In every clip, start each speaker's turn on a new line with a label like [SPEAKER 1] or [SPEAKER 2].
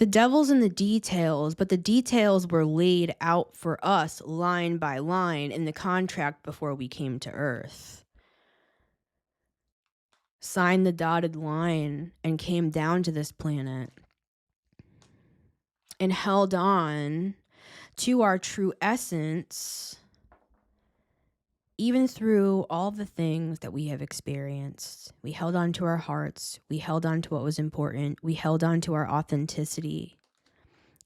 [SPEAKER 1] The devil's in the details, but the details were laid out for us line by line in the contract before we came to Earth. Signed the dotted line and came down to this planet and held on to our true essence, even through all the things that we have experienced. We held on to our hearts. We held on to what was important. We held on to our authenticity.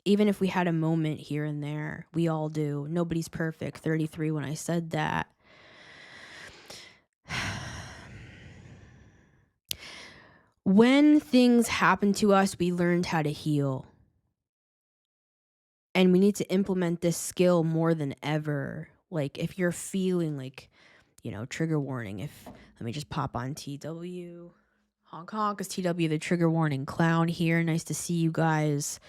[SPEAKER 1] Even if we had a moment here and there, we all do. Nobody's perfect. 33 when I said that. When things happen to us, we learned how to heal. And we need to implement this skill more than ever. Like if you're feeling like, trigger warning, let me just pop on TW. Honk honk is TW, the trigger warning clown here. Nice to see you guys.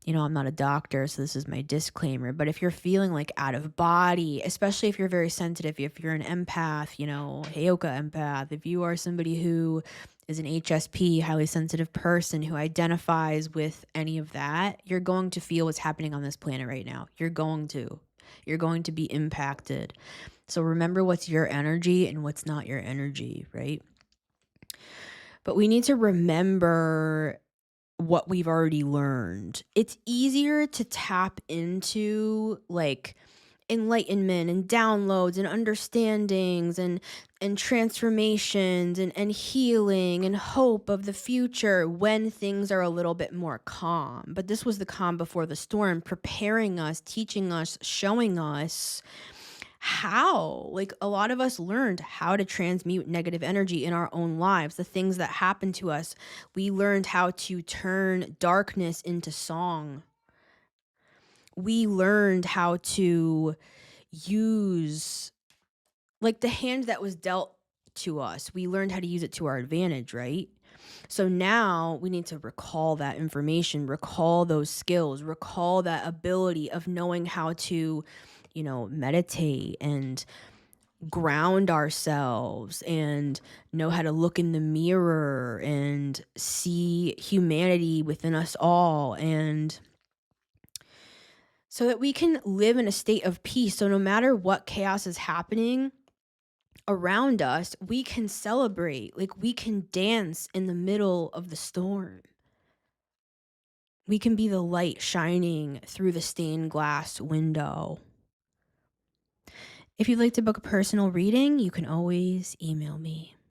[SPEAKER 1] I'm not a doctor, so this is my disclaimer. But if you're feeling like out of body, especially if you're very sensitive, if you're an empath, Heyoka empath, if you are somebody who is an HSP, highly sensitive person who identifies with any of that, you're going to feel what's happening on this planet right now. You're going to be impacted. So remember what's your energy and what's not your energy, right? But we need to remember what we've already learned. It's easier to tap into like enlightenment and downloads and understandings and transformations and healing and hope of the future when things are a little bit more calm. But this was the calm before the storm, preparing us, teaching us, showing us how, like a lot of us learned how to transmute negative energy in our own lives. The things that happened to us, we learned how to turn darkness into song. We learned how to use, like the hand that was dealt to us, we learned how to use it to our advantage, right? So now we need to recall that information, recall those skills, recall that ability of knowing how to meditate and ground ourselves and know how to look in the mirror and see humanity within us all, and so that we can live in a state of peace. So no matter what chaos is happening around us, we can celebrate, like we can dance in the middle of the storm. We can be the light shining through the stained glass window. If you'd like to book a personal reading, you can always email me.